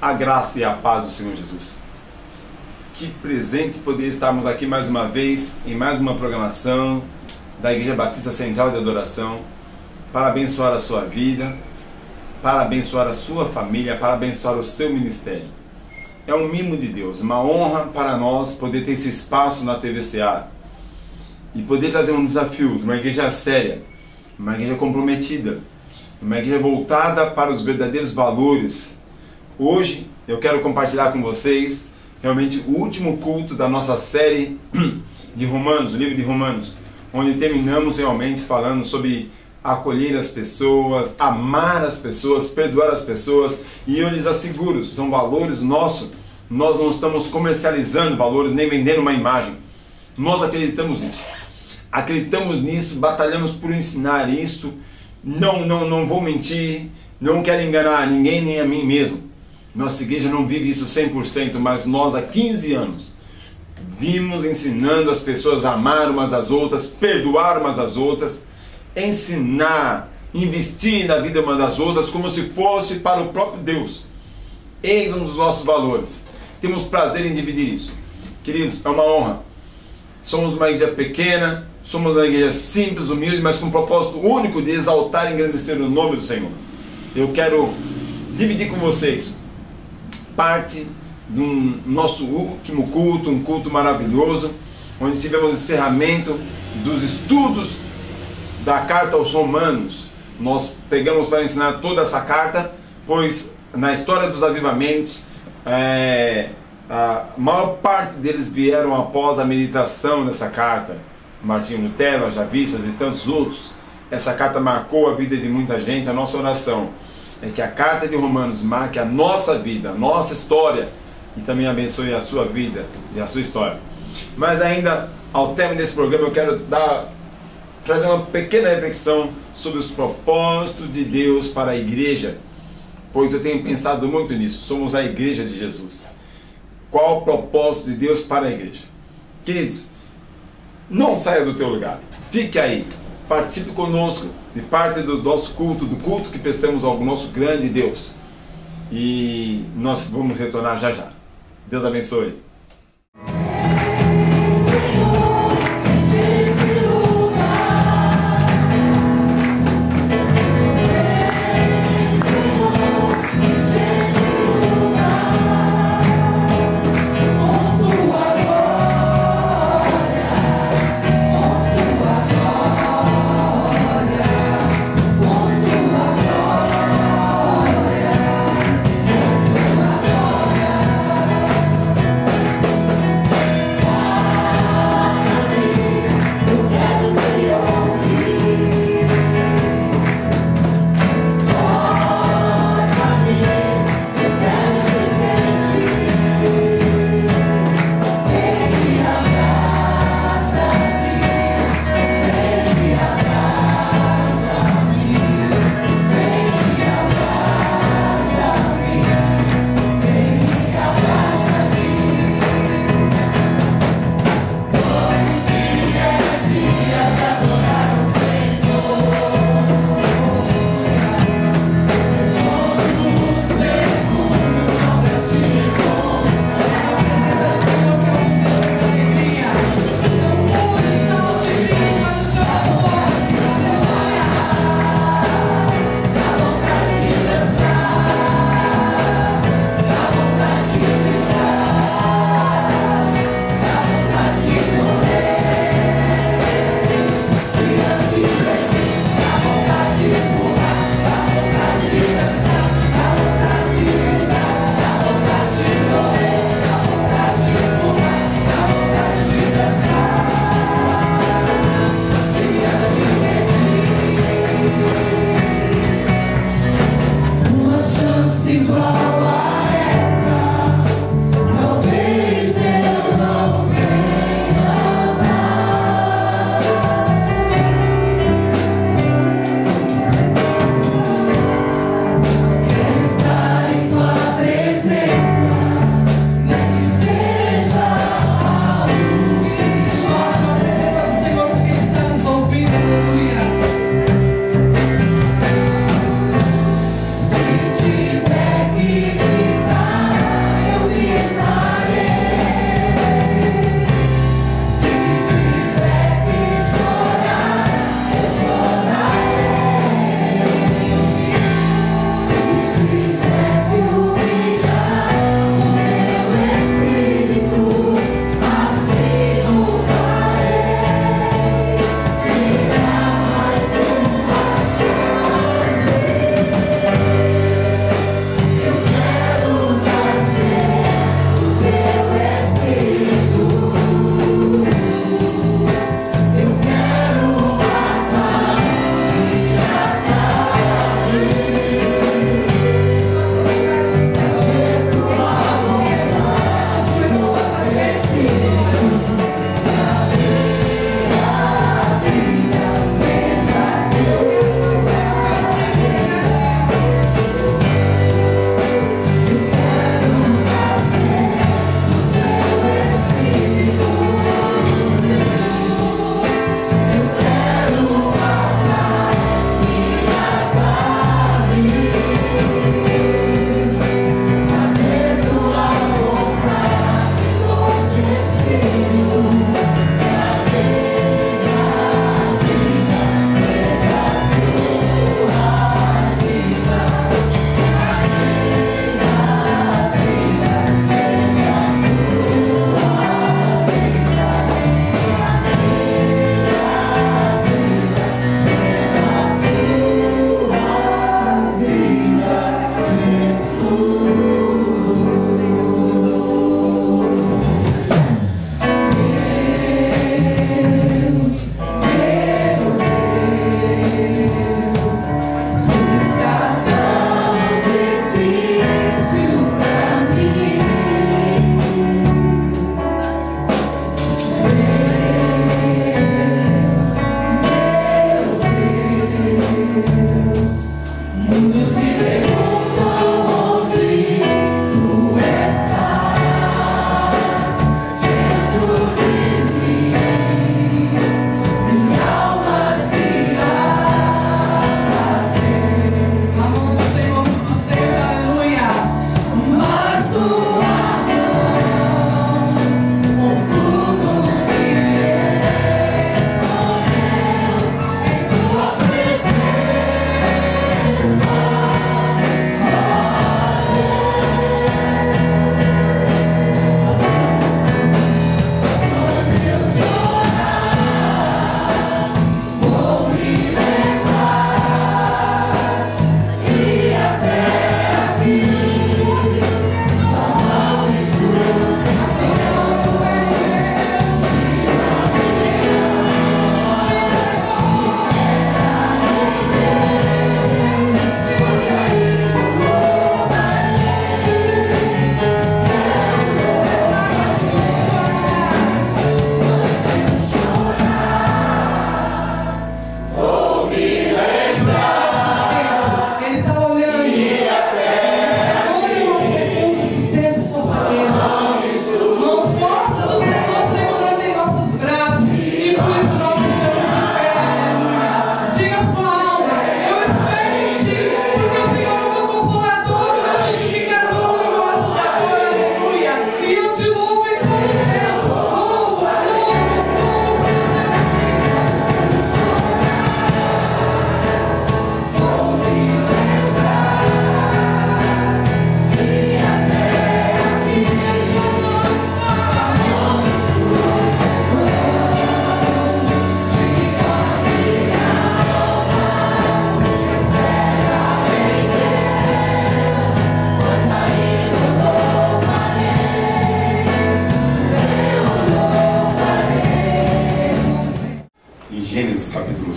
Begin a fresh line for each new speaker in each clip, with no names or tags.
A graça e a paz do Senhor Jesus. Que presente poder estarmos aqui mais uma vez, em mais uma programação da Igreja Batista Central de Adoração, para abençoar a sua vida, para abençoar a sua família, para abençoar o seu ministério. É um mimo de Deus, uma honra para nós poder ter esse espaço na TVCA e poder trazer um desafio de uma igreja séria, uma igreja comprometida, uma igreja voltada para os verdadeiros valores. Hoje eu quero compartilhar com vocês realmente o último culto da nossa série de Romanos, o livro de Romanos, onde terminamos realmente falando sobre acolher as pessoas, amar as pessoas, perdoar as pessoas, e eu lhes asseguro, são valores nossos. Nós não estamos comercializando valores nem vendendo uma imagem. Nós acreditamos nisso. Acreditamos nisso, batalhamos por ensinar isso. Não vou mentir, não quero enganar ninguém nem a mim mesmo. Nossa igreja não vive isso 100%, mas nós há 15 anos vimos ensinando as pessoas a amar umas às outras, perdoar umas às outras, ensinar, investir na vida umas das outras como se fosse para o próprio Deus. Eis um dos nossos valores. Temos prazer em dividir isso. Queridos, é uma honra. Somos uma igreja pequena, somos uma igreja simples, humilde, mas com um propósito único de exaltar e engrandecer o nome do Senhor. Eu quero dividir com vocês parte do nosso último culto, um culto maravilhoso, onde tivemos encerramento dos estudos da carta aos Romanos. Nós pegamos para ensinar toda essa carta, pois na história dos avivamentos, a maior parte deles vieram após a meditação dessa carta. Martinho Lutero, Javistas e tantos outros. Essa carta marcou a vida de muita gente. A nossa oração é que a carta de Romanos marque a nossa vida, a nossa história, e também abençoe a sua vida e a sua história. Mas ainda, ao término desse programa, eu quero trazer uma pequena reflexão sobre os propósitos de Deus para a igreja, pois eu tenho pensado muito nisso. Somos a igreja de Jesus. Qual o propósito de Deus para a igreja? Queridos, não saia do teu lugar. Fique aí. Participe conosco de parte do nosso culto, do culto que prestamos ao nosso grande Deus. E nós vamos retornar já já. Deus abençoe.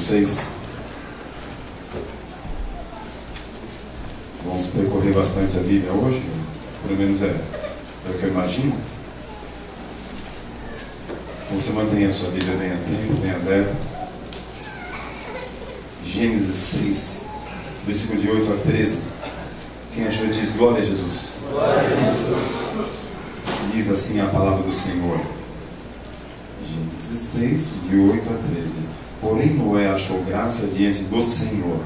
6. Vamos percorrer bastante a Bíblia hoje, pelo menos é o que eu imagino. Você mantenha a sua Bíblia bem atenta, bem aberta. Gênesis 6, versículo de 8 a 13. Quem achou diz glória a Jesus. Glória a Jesus. Diz assim a palavra do Senhor. Gênesis 6, de 8 a 13. Porém Noé achou graça diante do Senhor.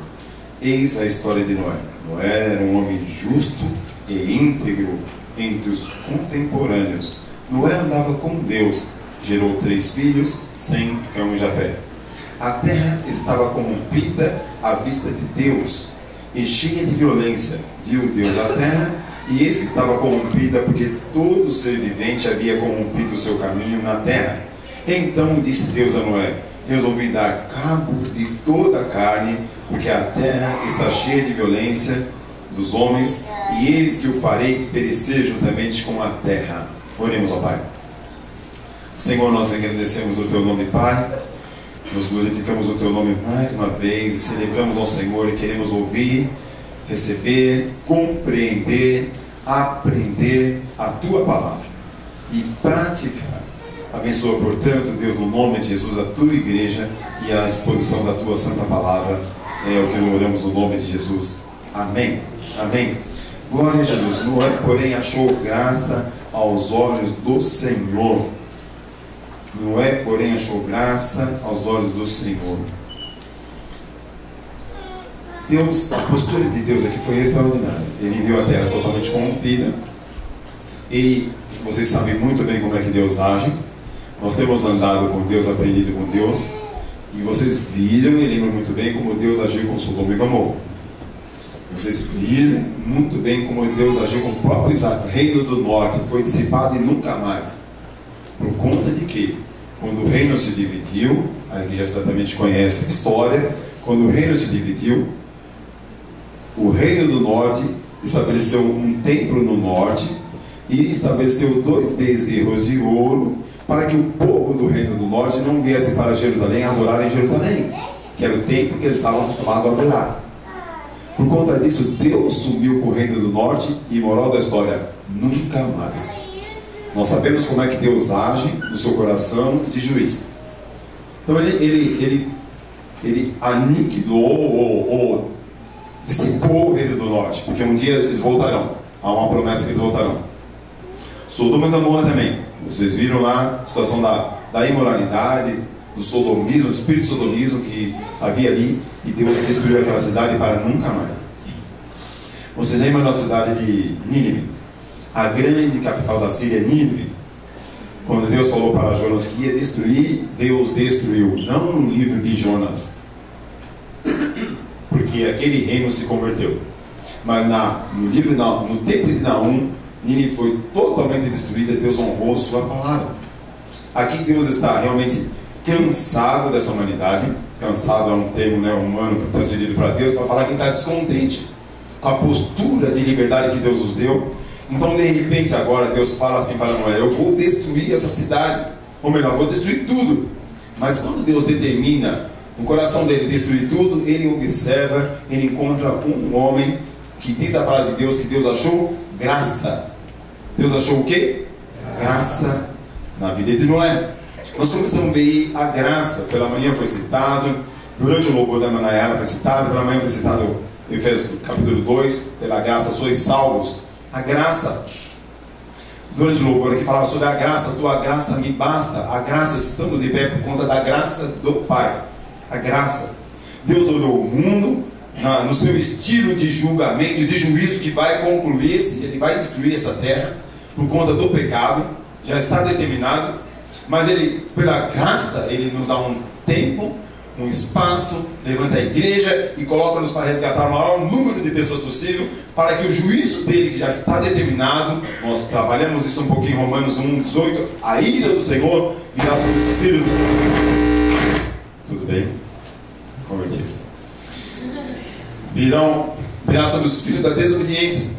Eis a história de Noé. Noé era um homem justo e íntegro entre os contemporâneos. Noé andava com Deus. Gerou 3 filhos, Sem, Cão e Jafé. A terra estava corrompida à vista de Deus e cheia de violência. Viu Deus a terra, e eis que estava corrompida, porque todo ser vivente havia corrompido o seu caminho na terra. Então disse Deus a Noé: resolvi dar cabo de toda a carne, porque a terra está cheia de violência dos homens, e eis que o farei perecer juntamente com a terra. Oremos ao Pai. Senhor, nós agradecemos o Teu nome, Pai. Nós glorificamos o Teu nome mais uma vez e celebramos ao Senhor e queremos ouvir, receber, compreender, aprender a Tua palavra e praticar. Abençoa, portanto, Deus, no nome de Jesus, a Tua igreja e a exposição da Tua santa palavra. É o que oramos no nome de Jesus. Amém. Amém. Glória a Jesus. Noé, porém, achou graça aos olhos do Senhor. Noé, porém, achou graça aos olhos do Senhor. Deus, a postura de Deus aqui foi extraordinária. Ele viu a terra totalmente corrompida. E vocês sabem muito bem como é que Deus age. Nós temos andado com Deus, aprendido com Deus. E vocês viram e lembram muito bem como Deus agiu com Sodoma e Gomorra. Vocês viram muito bem como Deus agiu com o próprio reino do norte. Foi dissipado e nunca mais. Por conta de que, quando o reino se dividiu, a igreja certamente conhece a história, quando o reino se dividiu, o reino do norte estabeleceu um templo no norte e estabeleceu 2 bezerros de ouro para que o povo do reino do norte não viesse para Jerusalém adorar em Jerusalém, que era o templo que eles estavam acostumados a adorar. Por conta disso, Deus sumiu com o reino do norte e, moral da história, nunca mais. Nós sabemos como é que Deus age no seu coração de juiz. Então ele aniquilou ou dissipou o reino do norte, porque um dia eles voltarão. Há uma promessa que eles voltarão. Sodoma e Gomorra também. Vocês viram lá a situação da imoralidade, do sodomismo, do espírito de sodomismo que havia ali, e Deus destruiu aquela cidade para nunca mais. Vocês lembram da cidade de Nínive? A grande capital da Síria, Nínive. Quando Deus falou para Jonas que ia destruir, Deus destruiu. Não no livro de Jonas, porque aquele reino se converteu. Mas no tempo de Naum, Nínive foi totalmente destruída. Deus honrou sua palavra. Aqui Deus está realmente cansado dessa humanidade. Cansado é um termo humano transferido para Deus, para falar que está descontente com a postura de liberdade que Deus nos deu. Então, de repente, agora Deus fala assim para Noé: eu vou destruir essa cidade, ou melhor, vou destruir tudo. Mas quando Deus determina no coração dele destruir tudo, ele observa, ele encontra um homem que diz a palavra de Deus que Deus achou graça. Deus achou o quê? Graça na vida de Noé. Nós começamos a ver a graça. Pela manhã foi citado, durante o louvor da Manaiara foi citado, pela manhã foi citado em Efésios capítulo 2, pela graça sois salvos. A graça, durante o louvor aqui falava sobre a graça. Tua graça me basta. A graça, estamos de pé por conta da graça do Pai. A graça. Deus olhou o mundo no seu estilo de julgamento e de juízo que vai concluir-se. Ele vai destruir essa terra por conta do pecado. Já está determinado. Mas Ele, pela graça, Ele nos dá um tempo, um espaço, levanta a igreja e coloca-nos para resgatar o maior número de pessoas possível, para que o juízo dele, que já está determinado, nós trabalhamos isso um pouquinho em Romanos 1:18, a ira do Senhor virá sobre os filhos do... Tudo bem? Converti aqui. Virá sobre os filhos da desobediência.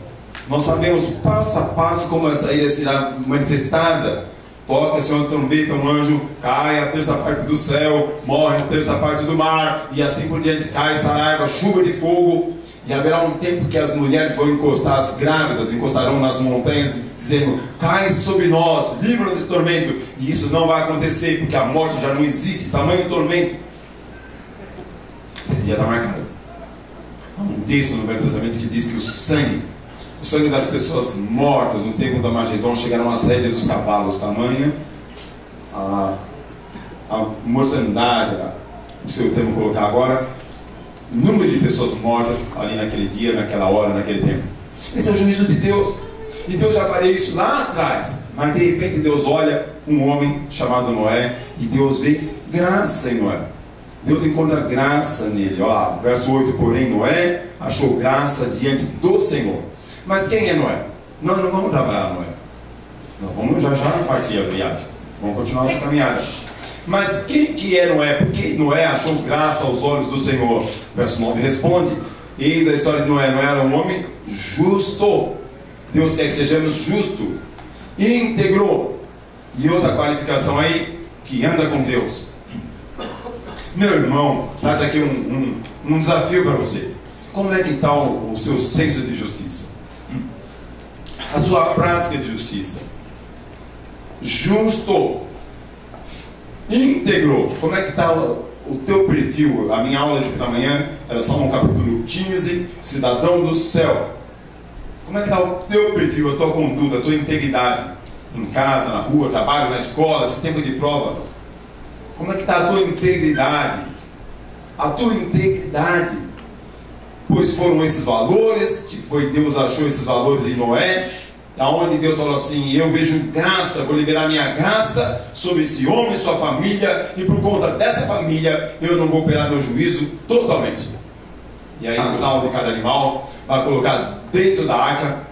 Nós sabemos passo a passo como essa ira será manifestada. toca, Senhor, trombeta, um anjo, cai a terça parte do céu, morre a terça parte do mar, e assim por diante, cai saraiva, chuva de fogo. E haverá um tempo que as mulheres vão encostar, as grávidas encostarão nas montanhas, dizendo: cai sobre nós, livra-nos desse tormento. E isso não vai acontecer, porque a morte já não existe, tamanho tormento. Esse dia está marcado. Há um texto no Velho Testamento que diz que o sangue das pessoas mortas no tempo do Armagedon chegaram às rédeas dos cavalos, tamanha a mortandade, o seu termo colocar agora, número de pessoas mortas ali naquele dia, naquela hora, naquele tempo. Esse é o juízo de Deus. E Deus já faria isso lá atrás. Mas de repente Deus olha um homem chamado Noé, e Deus vê graça em Noé. Deus encontra graça nele. Olha lá, verso 8: porém Noé achou graça diante do Senhor. Mas quem é Noé? Não vamos trabalhar Noé. Nós vamos já partir a viagem. Vamos continuar essa caminhada. Mas quem que é Noé? Porque Noé achou graça aos olhos do Senhor. Verso 9 responde: eis a história de Noé. Noé era um homem justo. Deus quer que sejamos justos, íntegro. E outra qualificação aí, que anda com Deus. Meu irmão, traz aqui um desafio para você. Como é que está o seu senso de justiça? A sua prática de justiça? Justo, íntegro. Como é que está o teu perfil? A minha aula de pela manhã era Salmo capítulo 15, cidadão do céu. Como é que está o teu perfil, a tua conduta, a tua integridade? Em casa, na rua, trabalho, na escola, esse tempo de prova. Como é que está a tua integridade? A tua integridade. Pois foram esses valores, que foi Deus achou esses valores em Noé, aonde Deus falou assim: eu vejo graça, vou liberar minha graça sobre esse homem e sua família, e por conta dessa família eu não vou operar meu juízo totalmente. E aí o casal de cada animal vai colocar dentro da arca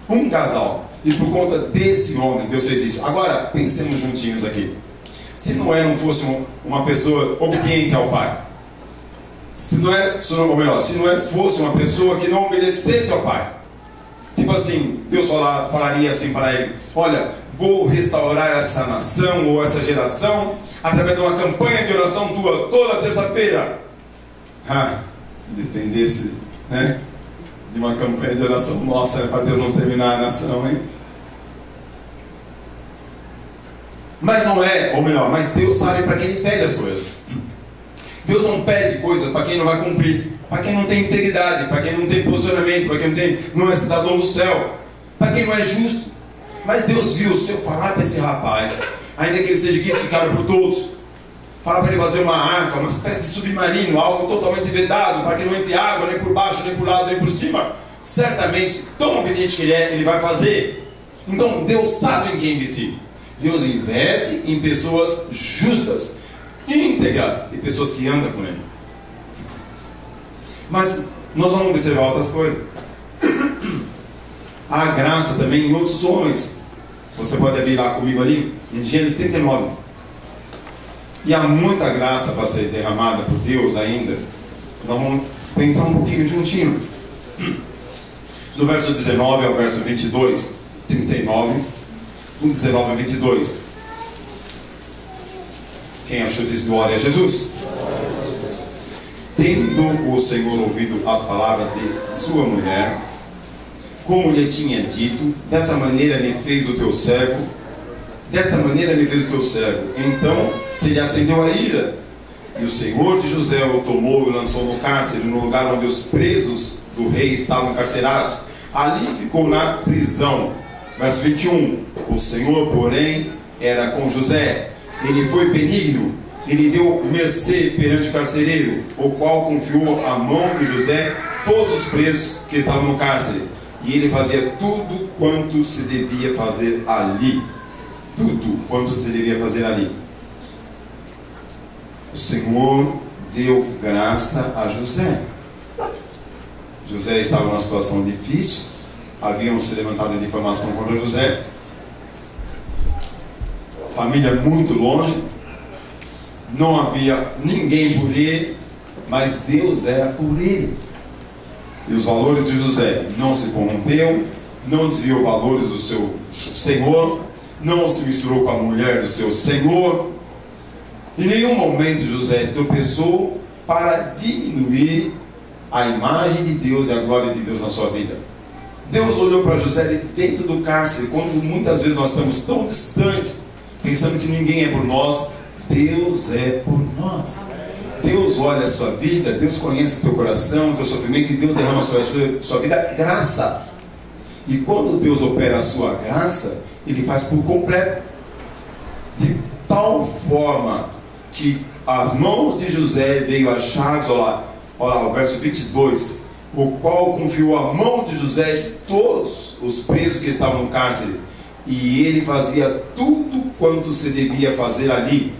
um casal, e por conta desse homem Deus fez isso. Agora pensemos juntinhos aqui. Se Noé não fosse uma pessoa obediente ao pai, se Noé fosse uma pessoa que não obedecesse ao pai, tipo assim, Deus falaria assim para ele: olha, vou restaurar essa nação ou essa geração através de uma campanha de oração tua toda terça-feira. Se dependesse, né, de uma campanha de oração nossa, para Deus não exterminar a nação, hein? Mas não é, ou melhor, mas Deus sabe para quem Ele pede as coisas. Deus não pede coisas para quem não vai cumprir, para quem não tem integridade, para quem não tem posicionamento, para quem não é cidadão do céu, para quem não é justo. Mas Deus viu, se eu falar para esse rapaz, ainda que ele seja criticado por todos, falar para ele fazer uma arca, uma espécie de submarino, algo totalmente vedado, para que não entre água, nem por baixo, nem por lado, nem por cima, certamente, tão obediente que ele é, ele vai fazer. Então Deus sabe em quem investir. Deus investe em pessoas justas, íntegras, e pessoas que andam com Ele. Mas nós vamos observar outras coisas. Há graça também em outros homens. Você pode abrir lá comigo ali, em Gênesis 39. E há muita graça para ser derramada por Deus ainda. Nós vamos pensar um pouquinho juntinho. Do verso 19 ao verso 22, 39, do 19 ao 22. Quem achou diz glória a Jesus. Tendo o Senhor ouvido as palavras de sua mulher, como lhe tinha dito, desta maneira me fez o teu servo. Então se lhe acendeu a ira, e o Senhor de José o tomou e o lançou no cárcere, no lugar onde os presos do rei estavam encarcerados. Ali ficou na prisão. Verso 21. O Senhor, porém, era com José. Ele foi benigno, ele deu mercê perante o carcereiro, o qual confiou à mão de José todos os presos que estavam no cárcere. E ele fazia tudo quanto se devia fazer ali. Tudo quanto se devia fazer ali. O Senhor deu graça a José. José estava numa situação difícil. Haviam se levantado difamação contra José. Família muito longe. Não havia ninguém por ele, mas Deus era por ele. E os valores de José não se corrompeu, não desviou valores do seu Senhor, não se misturou com a mulher do seu senhor. Em nenhum momento José tropeçou para diminuir a imagem de Deus e a glória de Deus na sua vida. Deus olhou para José de dentro do cárcere, quando muitas vezes nós estamos tão distantes, pensando que ninguém é por nós. Deus é por nós. Deus olha a sua vida, Deus conhece o teu coração, o teu sofrimento, e Deus derrama sobre a sua vida graça. E quando Deus opera a sua graça, Ele faz por completo, de tal forma que as mãos de José veio a chaves. Olha lá, o verso 22, o qual confiou a mão de José em todos os presos que estavam no cárcere, e ele fazia tudo quanto se devia fazer ali.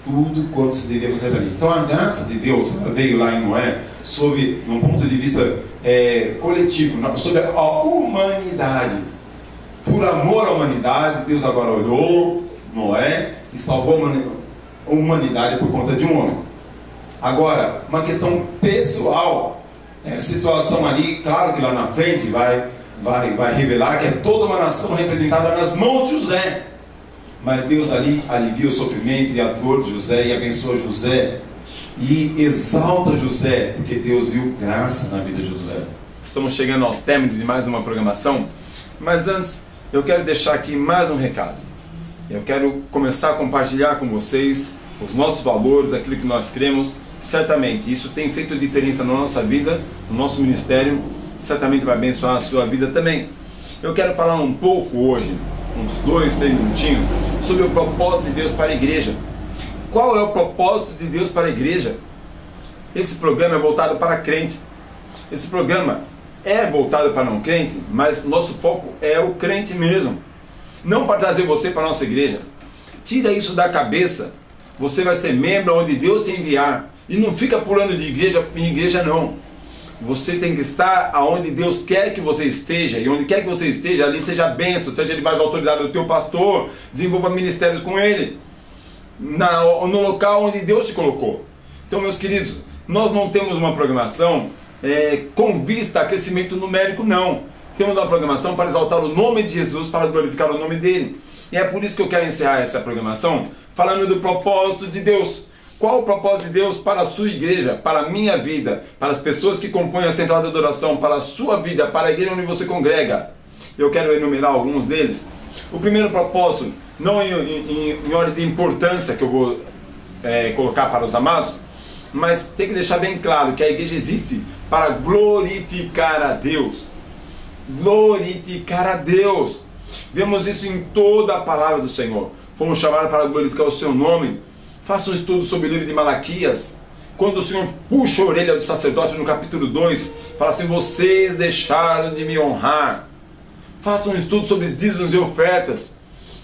Tudo quanto se devia fazer ali. Então a graça de Deus veio lá em Noé, sobre um ponto de vista coletivo, sobre a humanidade. Por amor à humanidade, Deus agora olhou Noé e salvou a humanidade por conta de um homem. Agora, uma questão pessoal, a situação ali, claro que lá na frente vai revelar que é toda uma nação representada nas mãos de José. Mas Deus ali alivia o sofrimento e a dor de José, e abençoa José, e exalta José, porque Deus viu graça na vida de José.
Estamos chegando ao término de mais uma programação, mas antes eu quero deixar aqui mais um recado. Eu quero começar a compartilhar com vocês os nossos valores, aquilo que nós cremos. Certamente isso tem feito diferença na nossa vida, no nosso ministério, certamente vai abençoar a sua vida também. Eu quero falar um pouco hoje, uns 2, 3 minutinhos, sobre o propósito de Deus para a igreja. Qual é o propósito de Deus para a igreja? Esse programa é voltado para crente. Esse programa é voltado para não crente, mas nosso foco é o crente mesmo. Não para trazer você para a nossa igreja. Tira isso da cabeça. Você vai ser membro onde Deus te enviar. E não fica pulando de igreja em igreja não. Você tem que estar aonde Deus quer que você esteja. E onde quer que você esteja, ali seja bênção, seja debaixo da autoridade do teu pastor. Desenvolva ministérios com ele. No local onde Deus te colocou. Então, meus queridos, nós não temos uma programação com vista a crescimento numérico, não. Temos uma programação para exaltar o nome de Jesus, para glorificar o nome dele. E é por isso que eu quero encerrar essa programação falando do propósito de Deus. Qual o propósito de Deus para a sua igreja, para a minha vida, para as pessoas que compõem a central de adoração, para a sua vida, para a igreja onde você congrega? Eu quero enumerar alguns deles. O primeiro propósito, não em ordem de importância que eu vou colocar para os amados, mas tem que deixar bem claro que a igreja existe para glorificar a Deus. Glorificar a Deus. Vemos isso em toda a palavra do Senhor. Fomos chamados para glorificar o seu nome. Faça um estudo sobre o livro de Malaquias. Quando o Senhor puxa a orelha do sacerdote no capítulo 2, fala assim: vocês deixaram de me honrar. Faça um estudo sobre os dízimos e ofertas.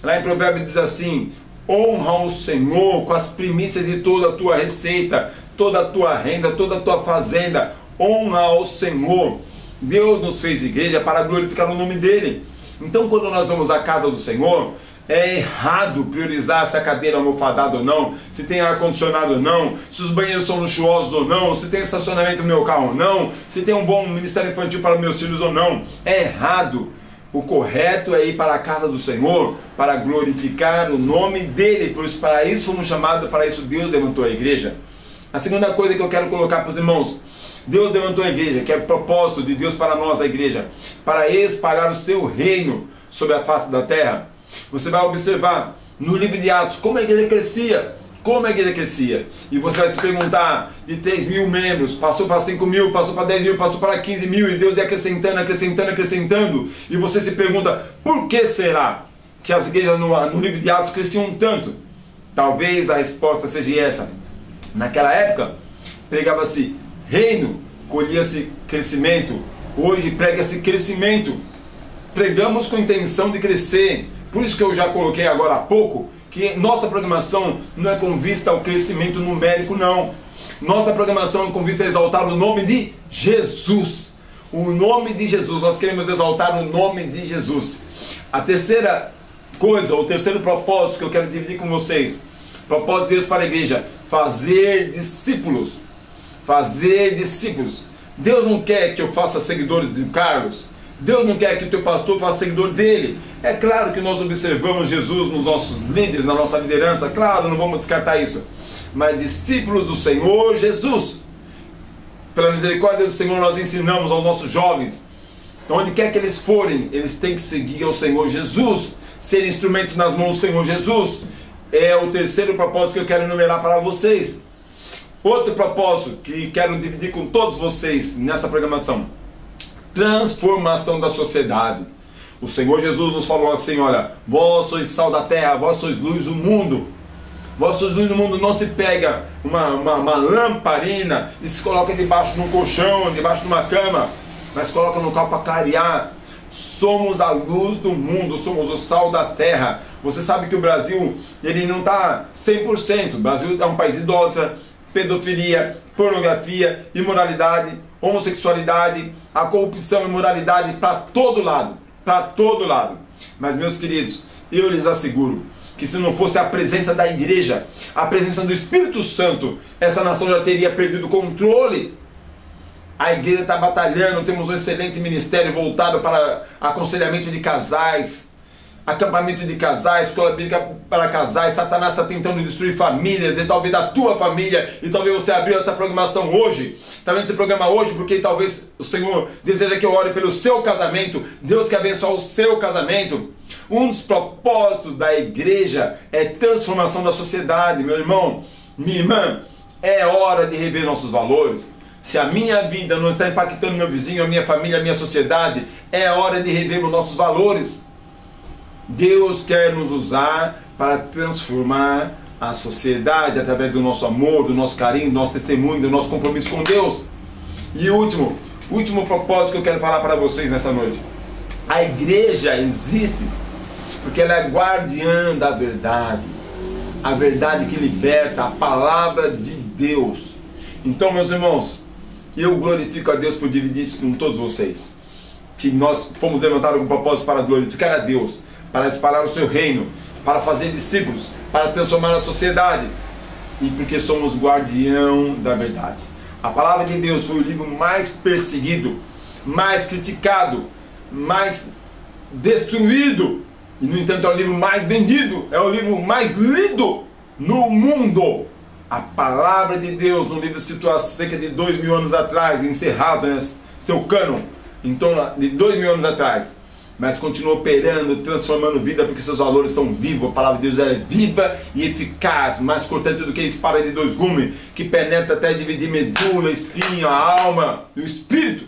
Lá em Provérbios diz assim: honra o Senhor com as primícias de toda a tua receita, toda a tua renda, toda a tua fazenda. Honra ao Senhor. Deus nos fez igreja para glorificar o nome dele. Então, quando nós vamos à casa do Senhor, é errado priorizar se a cadeira é almofadada ou não, se tem ar-condicionado ou não, se os banheiros são luxuosos ou não, se tem estacionamento no meu carro ou não, se tem um bom ministério infantil para meus filhos ou não. É errado. O correto é ir para a casa do Senhor para glorificar o nome dele. Por isso, para isso fomos chamados, para isso Deus levantou a igreja. A segunda coisa que eu quero colocar para os irmãos: Deus levantou a igreja, que é o propósito de Deus para nós, a igreja, para espalhar o seu reino sobre a face da terra. Você vai observar no livro de Atos como a igreja crescia. Como a igreja crescia. E você vai se perguntar: de 3 mil membros, passou para 5 mil, passou para 10 mil, passou para 15 mil, e Deus ia acrescentando, acrescentando, acrescentando. E você se pergunta: por que será que as igrejas no livro de Atos cresciam tanto? Talvez a resposta seja essa: naquela época pregava-se reino, colhia-se crescimento. Hoje prega-se crescimento. Pregamos com intenção de crescer. Por isso que eu já coloquei agora há pouco que nossa programação não é com vista ao crescimento numérico, não. Nossa programação é com vista a exaltar o nome de Jesus. O nome de Jesus. Nós queremos exaltar o nome de Jesus. A terceira coisa, o terceiro propósito que eu quero dividir com vocês: propósito de Deus para a igreja: fazer discípulos. Fazer discípulos. Deus não quer que eu faça seguidores de Carlos. Deus não quer que o teu pastor faça seguidor dele. É claro que nós observamos Jesus nos nossos líderes, na nossa liderança, claro, não vamos descartar isso. Mas discípulos do Senhor Jesus, pela misericórdia do Senhor, nós ensinamos aos nossos jovens, onde quer que eles forem, eles têm que seguir ao Senhor Jesus, ser instrumentos nas mãos do Senhor Jesus. É o terceiro propósito que eu quero enumerar para vocês. Outro propósito que quero dividir com todos vocês nessa programação: transformação da sociedade. O Senhor Jesus nos falou assim: olha, vós sois sal da terra, vós sois luz do mundo. Vós sois luz do mundo. Não se pega uma lamparina e se coloca debaixo de um colchão, debaixo de uma cama, mas coloca no local para clarear. Somos a luz do mundo, somos o sal da terra. Você sabe que o Brasil, ele não está 100%. O Brasil é um país idólatra, pedofilia, pornografia, imoralidade, homossexualidade, a corrupção e imoralidade para todo lado, para todo lado. Mas, meus queridos, eu lhes asseguro que se não fosse a presença da igreja, a presença do Espírito Santo, essa nação já teria perdido o controle. A igreja está batalhando, temos um excelente ministério voltado para aconselhamento de casais, acampamento de casais, escola bíblica para casais. Satanás está tentando destruir famílias, e talvez a tua família, e talvez você abriu essa programação hoje, está vendo esse programa hoje porque talvez o Senhor deseja que eu ore pelo seu casamento. Deus quer abençoar o seu casamento. Um dos propósitos da igreja é transformação da sociedade. Meu irmão, minha irmã, é hora de rever nossos valores. Se a minha vida não está impactando meu vizinho, a minha família, a minha sociedade, é hora de rever os nossos valores. Deus quer nos usar para transformar a sociedade através do nosso amor, do nosso carinho, do nosso testemunho, do nosso compromisso com Deus. E o último propósito que eu quero falar para vocês nesta noite: a igreja existe porque ela é guardiã da verdade, a verdade que liberta, a palavra de Deus. Então, meus irmãos, eu glorifico a Deus por dividir isso com todos vocês, que nós fomos levantados com propósito para glorificar a Deus, para espalhar o seu reino, para fazer discípulos, para transformar a sociedade, e porque somos guardião da verdade. A palavra de Deus foi o livro mais perseguido, mais criticado, mais destruído, e no entanto é o livro mais vendido, é o livro mais lido no mundo. A palavra de Deus, no livro escrito há cerca de 2000 anos atrás, encerrado, né, seu cânon, em torno de 2000 anos atrás, mas continua operando, transformando vida, porque seus valores são vivos. A palavra de Deus é viva e eficaz, mais cortante do que a espada de dois gumes, que penetra até dividir medula, espinho, a alma e o espírito.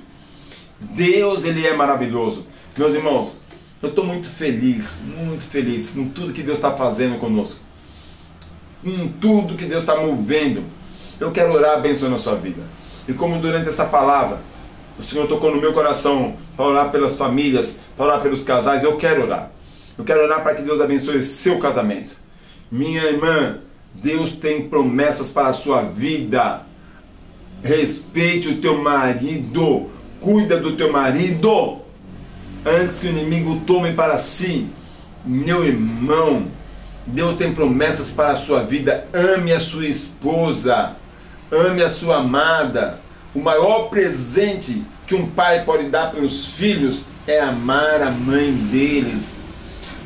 Deus, ele é maravilhoso. Meus irmãos, eu estou muito feliz com tudo que Deus está fazendo conosco, com tudo que Deus está movendo. Eu quero orar abençoando a sua vida. E como durante essa palavra o Senhor tocou no meu coração para orar pelas famílias, para orar pelos casais, eu quero orar. Eu quero orar para que Deus abençoe seu casamento. Minha irmã, Deus tem promessas para a sua vida. Respeite o teu marido, cuida do teu marido, antes que o inimigo tome para si. Meu irmão, Deus tem promessas para a sua vida. Ame a sua esposa, ame a sua amada. O maior presente que um pai pode dar para os filhos é amar a mãe deles.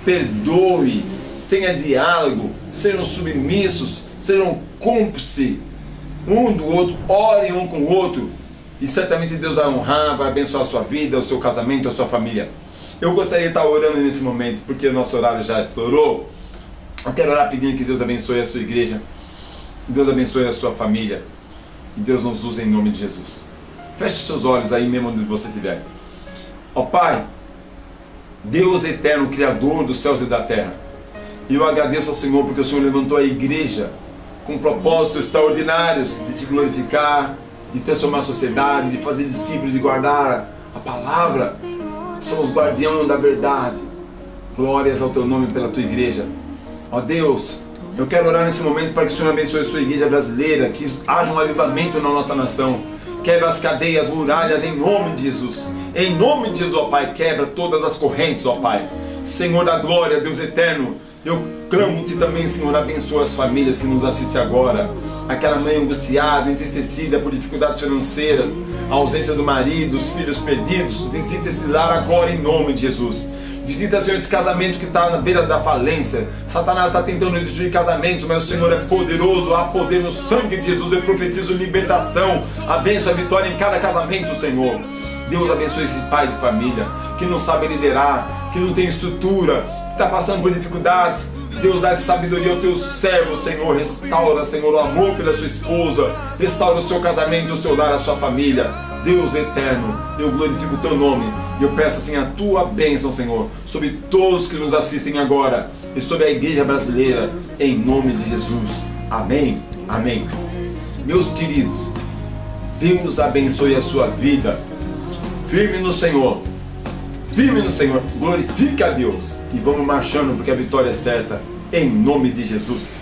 Perdoe, tenha diálogo, sejam submissos, sejam cúmplices um do outro, orem um com o outro, e certamente Deus vai honrar, vai abençoar a sua vida, o seu casamento, a sua família. Eu gostaria de estar orando nesse momento, porque o nosso horário já estourou. Eu quero orar pedindo que Deus abençoe a sua igreja, Deus abençoe a sua família, e Deus nos use em nome de Jesus. Feche seus olhos aí mesmo onde você estiver. Ó Pai, Deus eterno, Criador dos céus e da terra, e eu agradeço ao Senhor porque o Senhor levantou a igreja com propósitos extraordinários de te glorificar, de transformar a sociedade, de fazer discípulos, de guardar a palavra. Somos guardião da verdade. Glórias ao teu nome pela tua igreja. Ó Deus, eu quero orar nesse momento para que o Senhor abençoe a sua igreja brasileira, que haja um avivamento na nossa nação. Quebra as cadeias, muralhas, em nome de Jesus. Em nome de Jesus, ó Pai, quebra todas as correntes, ó Pai. Senhor da glória, Deus eterno, eu clamo-te também, Senhor, abençoa as famílias que nos assistem agora. Aquela mãe angustiada, entristecida por dificuldades financeiras, a ausência do marido, os filhos perdidos. Visita esse lar agora em nome de Jesus. Visita, Senhor, esse casamento que está na beira da falência. Satanás está tentando destruir casamentos, mas o Senhor é poderoso. Há poder no sangue de Jesus. Eu profetizo libertação, a bênção, a vitória em cada casamento, Senhor. Deus abençoe esse pai de família que não sabe liderar, que não tem estrutura, que está passando por dificuldades. Deus, dá essa sabedoria ao teu servo, Senhor. Restaura, Senhor, o amor pela sua esposa. Restaura o seu casamento, o seu lar, a sua família. Deus eterno, eu glorifico o teu nome. Eu peço assim a tua bênção, Senhor, sobre todos que nos assistem agora e sobre a igreja brasileira, em nome de Jesus. Amém. Amém. Meus queridos, Deus abençoe a sua vida. Firme no Senhor. Firme no Senhor. Glorifique a Deus. E vamos marchando, porque a vitória é certa. Em nome de Jesus.